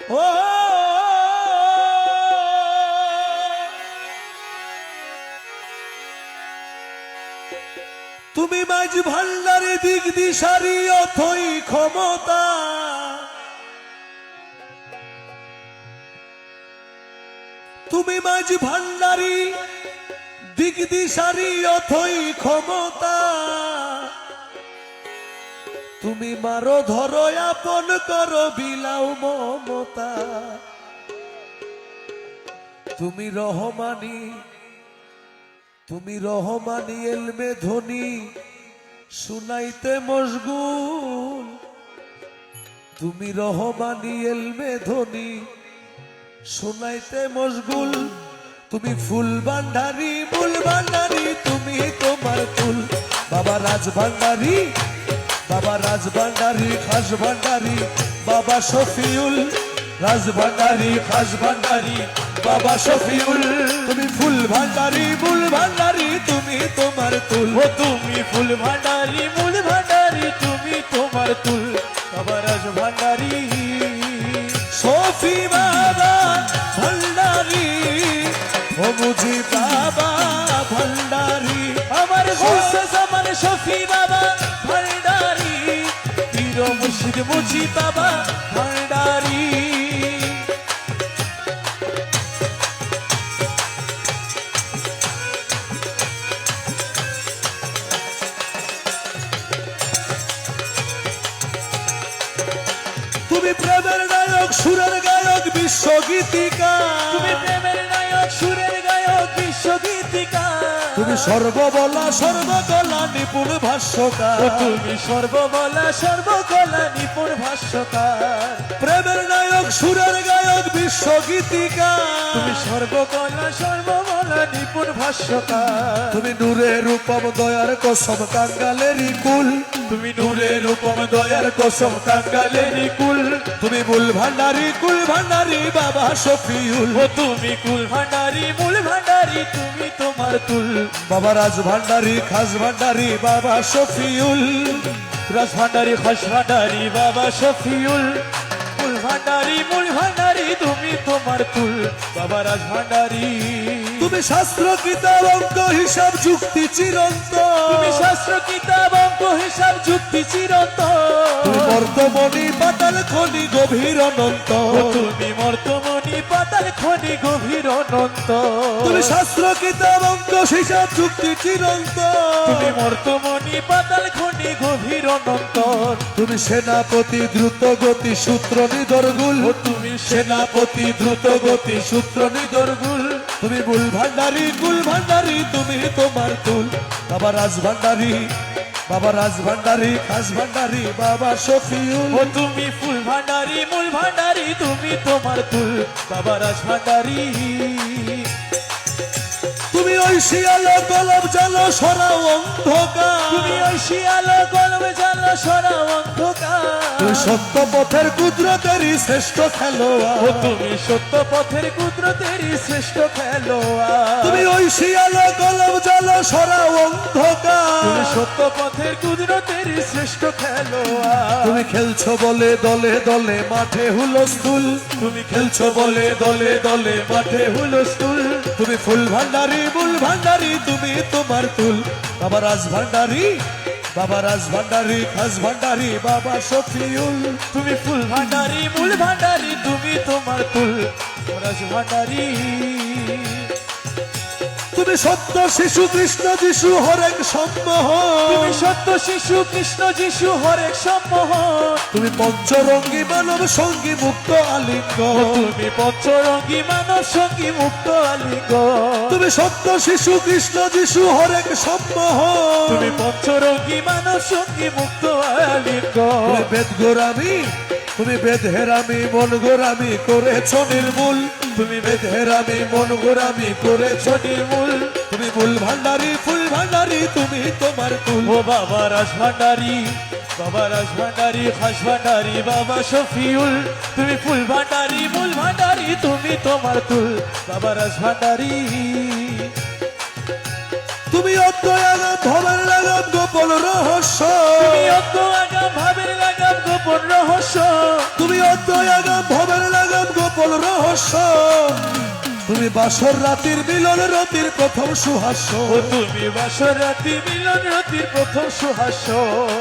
ও তুমি মাঝ ভান্ডারে দিক দিশারি অথই ক্ষমতা, তুমি মাঝ ভান্ডারি দিক দিশারি অথই ক্ষমতা, তুমি মারো ধরো আপন করো বিলাও মমতা, তুমি রহমানি, তুমি রহমানি এলমে ধ্বনি শুনাইতে মশগুল, তুমি রহমানি এলমে ধ্বনি শুনাইতে মশগুল, তুমি ফুল ভান্ডারি মূল ভান্ডারি তুমি তোমার ফুল, বাবা রাজ ভান্ডারি, বাবা রাজ ভান্ডারি খাস ভান্ডারি বাবা শফিউল, রাজ ভান্ডারি খাস ভান্ডারি বাবা শফিউল, তুমি ফুল ভান্ডারি মূল ভান্ডারি তুমি তোমার তুল, ও তুমি ফুল ভান্ডারি মূল ভান্ডারি তুমি তোমার তুল, বাবা রাজ ভান্ডারি শফি বাবা ভান্ডারি, ও বুঝি বাবা ভান্ডারি, আমার গুলশা জামান শফি বাবা ভান্ডারি, পীর মুর্শিদ মুজি বাবা ভান্ডারি। তুমি প্রেমের নায়ক সুরের গায়ক বিশ্বগীতিকা, তুমি প্রেমের নায়ক সুরের গায়ক বিশ্বগীতিকা, তুমি সর্ববলা সর্বকলা নিপুণ ভাষ্যকার, ও তুমি সর্ববলা সর্বকলা নিপুণ ভাষ্যকার, প্রেমের নায়ক সুরের গায়ক বিশ্বগীতিকা, তুমি সর্বকলা সর্ববলা নিপুণ ভাষ্যকার, তুমি নূরে রূপম দয়ার কসম কাঙ্গালেরই কুল, তুমি নূরে রূপম দয়ার কসম কাঙ্গালেরই কুল, তুমি মূল ভান্ডারি কুল ভান্ডারি বাবা শফিউল, ও তুমি কুল ভান্ডারি মূল ভান্ডারি তুমি তোমার তুল, বাবা রাজ ভান্ডারি খাস ভান্ডারি বাবা শফিউল, রাজ ভান্ডারি খাস ভান্ডারি বাবা শফিউল, মূল ভান্ডারি মূল ভান্ডারি তুমি তোমার তুল, বাবা রাজ ভান্ডারি। তুমি শাস্ত্র কিতাব অঙ্ক হিসাব যুক্তি চিরন্তন, তুমি শাস্ত্র কিতাব অঙ্ক হিসাব যুক্তি চিরন্তন, তুমি মর্তমণি পাতাল খনি গভীর অনন্ত, ও তুমি মর্তমণি পাতাল খনি গভীর অনন্ত, তুমি শাস্ত্র কিতাব অঙ্ক হিসাব যুক্তি চিরন্তন, তুমি মর্তমণি পাতাল খনি গভীর অনন্ত, তুমি সেনাপতি দ্রুত গতি সূত্র নিদর্গুল, ও তুমি সেনাপতি দ্রুত গতি সূত্র নিদর্গুল, তুমি বুল ভান্ডারি কুল ভান্ডারি তুমি তোমার তুল, বাবা রাজ ভান্ডারি, বাবা রাজ ভান্ডারি খাস ভান্ডারি বাবা শফিউল, ও তুমি ফুল ভান্ডারি মূল ভান্ডারি তুমি তোমার তুল, বাবা রাজ ভান্ডারি। তুমি ওই শিয়ালো কলম জালো সরাও অন্ধকার, তুমি ওই শিয়ালো কলম জানো সরা অন্ধকার, তুমি সত্য পথের কুদরতেরই শ্রেষ্ঠ ও খেলোয়াড়, তুমি সত্য পথের কুদরতেরই শ্রেষ্ঠ খেলোয়াড়, তুমি ওই শিয়ালো কলম জালো সরাও অন্ধকার, তুমি সত্য পথের কুদরতেরই শ্রেষ্ঠ খেলোয়াড়, তুমি খেলছো বলে দলে দলে মাঠে হুলস্থুল, তুমি খেলছো বলে দলে দলে মাঠে হুলস্থুল, তুমি ফুল ভান্ডারি মূল ভান্ডারি তুমি তোমার তুল, বাবা রাজ ভান্ডারি, বাবা রাজ ভান্ডারি খাস ভান্ডারি বাবা শফিউল, তুমি ফুল ভান্ডারি মূল ভান্ডারি তুমি তোমার তুল, রাজ ভান্ডারি। তুমি সত্য শিশু কৃষ্ণ যিশু হরেক সম্মোহন, তুমি সত্য শিশু কৃষ্ণ যিশু হরেক সম্মোহন, তুমি পঞ্চরঙ্গী মানব সঙ্গী মুক্ত আলিঙ্গন, তুমি পঞ্চরঙ্গী মানব সঙ্গী মুক্ত আলিঙ্গ, তুমি সত্য শিশু কৃষ্ণ যিশু হরেক সম্মোহন, তুমি পঞ্চরঙ্গী মানব সঙ্গী মুক্ত আলিঙ্গ, তুমি বেদ গোরামি, তুমি বেদ হেরামি মন গোরামি করেছ নির্মূল, তুমি বেদ হেরামি মন গোরামি করেছ নির্মূল, তুমি মূল ভান্ডারি ফুল ভান্ডারি তুমি তোমার তুল, ও বাবা রাজ ভান্ডারি, বাবা রাজ ভান্ডারি খাস ভান্ডারি বাবা শফিউল, তুমি ফুল ভান্ডারি মূল ভান্ডারি তুমি তোমার তুল, বাবা রাজ ভান্ডারি। তুমি অদ্বয়াগাম ভবের লাগাম গোপন রহস্য, তুমি অজ্ঞ আগাম ভাবের লাগাম গোপন রহস্য, তুমি অদ্বয়াগাম ভবের লাগাম গোপন রহস্য তুমি বাসর রাতির মিলন রাতির প্রথম সুহাস্য ও তুমি বাসর রাতি মিলন রাতির প্রথম সুহাস্য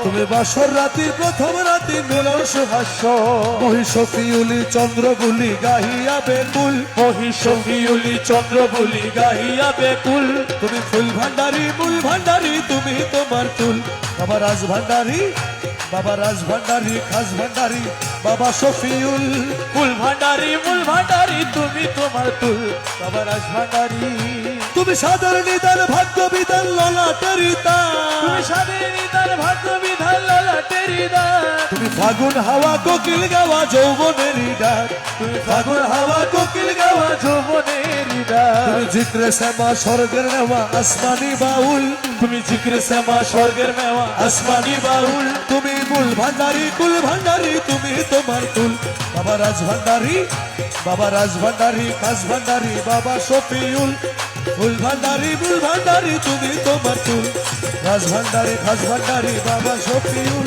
তুমি বাসর রাতির প্রথম রাতি মিলন সুহাস্য মহিষফিউলি চন্দ্রগুলি গাহিয়া বেকুল মহিষফিউলি চন্দ্র বলি গাহিয়া বেকুল তুমি ফুল ভান্ডারি মূল ভান্ডারি তুমি তোমার তুল বাবা রাজ ভান্ডারি বাবা রাজ ভান্ডারি খাস ভান্ডারি বাবা শফিউল ফুল ভান্ডারি মূল ভান্ডারি তুমি তোমার তুল বাবা রাজ ভান্ডারি তুমি সাধারণ নিদান ভাগ্য বিধান ললাটেরি তুমি স্বাধীন নিদান ভাগ্য বিধান ললাটেরি দান তুমি ফাগুন হাওয়া কোকিল গাওয়া যৌবনেরই ডাক তুমি ফাগুন হাওয়া কোকিল গাওয়া যৌবনের দান তুমি জিক্রে শ্যামা স্বর্গের নেওয়া আসমানি বাউল তুমি জিক্রে শ্যামা স্বর্গের মেওয়া আসমানি বাউল তুমি মূল ভান্ডারি কুল ভান্ডারি তুমি তোমার তুল বাবা রাজ ভান্ডারি বাবা রাজ ভান্ডারি খাস ভান্ডারি বাবা শফিউল ফুল ভান্ডারি মূল ভান্ডারি তুমি তোমার তুল রাজ ভান্ডারি খাস ভান্ডারি বাবা শফিউল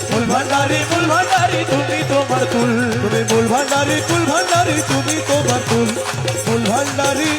ফুল ভান্ডারি মূল ভান্ডারি তুমি তোমার তুল তুমি মূল ভান্ডারি কুল ভান্ডারি তুমি তোমার তুল ফুল ভান্ডারি